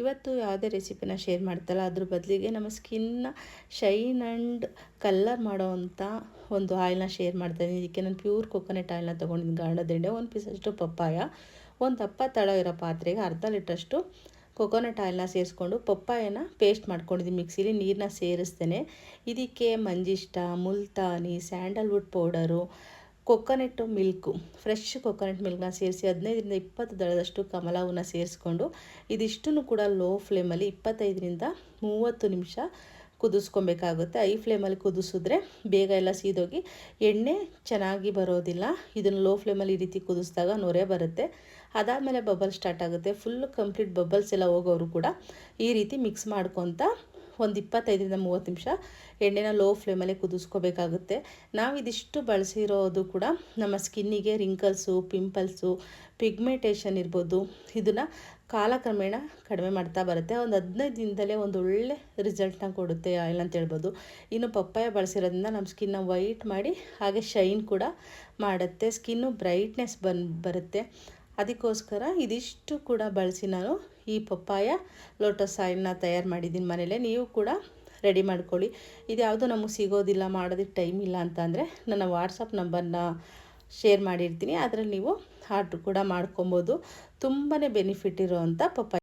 ಇವತ್ತು ಯಾವುದೇ ರೆಸಿಪಿನ ಶೇರ್ ಮಾಡ್ತಲ್ಲ, ಅದ್ರ ಬದಲಿಗೆ ನಮ್ಮ ಸ್ಕಿನ್ನ ಶೈನ್ ಆ್ಯಂಡ್ ಕಲ್ಲರ್ ಮಾಡೋವಂಥ ಒಂದು ಆಯಿಲ್ನ ಶೇರ್ ಮಾಡ್ತಾಯಿದ್ದೀನಿ. ಇದಕ್ಕೆ ನಾನು ಪ್ಯೂರ್ ಕೊಕೊನೆಟ್ ಆಯಿಲ್ನ ತೊಗೊಂಡಿದ್ದೀನಿ. ಗಾಣದ ಒಂದು ಪೀಸಷ್ಟು ಪಪ್ಪಾಯ, ಒಂದು ದಪ್ಪ ತಳ ಇರೋ ಪಾತ್ರೆಗೆ ಅರ್ಧ ಲೀಟ್ರಷ್ಟು ಕೊಕೊನೆಟ್ ಆಯಿಲ್ನ ಸೇರಿಸ್ಕೊಂಡು ಪಪ್ಪಾಯನ ಪೇಸ್ಟ್ ಮಾಡ್ಕೊಂಡಿದ್ದೀನಿ. ಮಿಕ್ಸಿಲಿ ನೀರನ್ನ ಸೇರಿಸ್ತೇನೆ. ಇದಕ್ಕೆ ಮಂಜಿಷ್ಟ, Multani, sandalwood powder, coconut milk, fresh coconut ಮಿಲ್ಕ್ನ ಸೇರಿಸಿ 15ರಿಂದ 20 ದಳದಷ್ಟು ಕಮಲ ಹೂವನ್ನ ಸೇರಿಸ್ಕೊಂಡು ಇದಿಷ್ಟನ್ನು ಕೂಡ ಲೋ ಫ್ಲೇಮಲ್ಲಿ 25ರಿಂದ 30 ನಿಮಿಷ ಕುದಿಸ್ಕೊಬೇಕಾಗುತ್ತೆ. ಐ ಫ್ಲೇಮಲ್ಲಿ ಕುದಿಸಿದ್ರೆ ಬೇಗ ಎಲ್ಲ ಸೀದೋಗಿ ಎಣ್ಣೆ ಚೆನ್ನಾಗಿ ಬರೋದಿಲ್ಲ. ಇದನ್ನು ಲೋ ಫ್ಲೇಮಲ್ಲಿ ಈ ರೀತಿ ಕುದಿಸಿದಾಗ ನೊರೆ ಬರುತ್ತೆ. ಅದಾದಮೇಲೆ ಬಬಲ್ ಸ್ಟಾರ್ಟ್ ಆಗುತ್ತೆ. ಫುಲ್ಲು ಕಂಪ್ಲೀಟ್ ಬಬಲ್ಸ್ ಎಲ್ಲ ಹೋಗೋರು ಕೂಡ ಈ ರೀತಿ ಮಿಕ್ಸ್ ಮಾಡ್ಕೊತ ಒಂದು 25ರಿಂದ 30 ನಿಮಿಷ ಎಣ್ಣೆನ ಲೋ ಫ್ಲೇಮಲ್ಲೇ ಕುದಿಸ್ಕೋಬೇಕಾಗುತ್ತೆ. ನಾವು ಇದಿಷ್ಟು ಬಳಸಿರೋದು ಕೂಡ ನಮ್ಮ ಸ್ಕಿನ್ನಿಗೆ ರಿಂಕಲ್ಸು, ಪಿಂಪಲ್ಸು, ಪಿಗ್ಮೆಂಟೇಷನ್ ಇರ್ಬೋದು, ಇದನ್ನು ಕಾಲಕ್ರಮೇಣ ಕಡಿಮೆ ಮಾಡ್ತಾ ಬರುತ್ತೆ. ಒಂದು 15 ದಿನದಲ್ಲೇ ಒಂದು ಒಳ್ಳೆ ರಿಸಲ್ಟ್ನ ಕೊಡುತ್ತೆ ಆಯಿಲ್ ಅಂತ ಹೇಳ್ಬೋದು. ಇನ್ನು ಪಪ್ಪಾಯ ಬಳಸಿರೋದ್ರಿಂದ ನಮ್ಮ ಸ್ಕಿನ್ನ ವೈಟ್ ಮಾಡಿ ಹಾಗೆ ಶೈನ್ ಕೂಡ ಮಾಡುತ್ತೆ. ಸ್ಕಿನ್ನು ಬ್ರೈಟ್ನೆಸ್ ಬರುತ್ತೆ. ಅದಕ್ಕೋಸ್ಕರ ಇದಿಷ್ಟು ಕೂಡ ಬಳಸಿ ನಾನು ಈ ಪಪ್ಪಾಯ ಲೋಟಸ್ ಆಯಿಲ್ನ ತಯಾರು ಮಾಡಿದ್ದೀನಿ ಮನೇಲೆ. ನೀವು ಕೂಡ ರೆಡಿ ಮಾಡ್ಕೊಳ್ಳಿ. ಇದು ಯಾವುದೂ ನಮಗೆ ಸಿಗೋದಿಲ್ಲ, ಮಾಡೋದಕ್ಕೆ ಟೈಮ್ ಇಲ್ಲ ಅಂತ ಅಂದರೆ ನನ್ನ ವಾಟ್ಸಪ್ ನಂಬರ್ನ ಶೇರ್ ಮಾಡಿರ್ತೀನಿ. ಅದರಲ್ಲಿ ನೀವು ಆರ್ಡ್ರ್ ಕೂಡ ಮಾಡ್ಕೊಬೋದು. ತುಂಬಾ ಬೆನಿಫಿಟ್ ಇರೋವಂಥ ಪಪ್ಪಾಯ.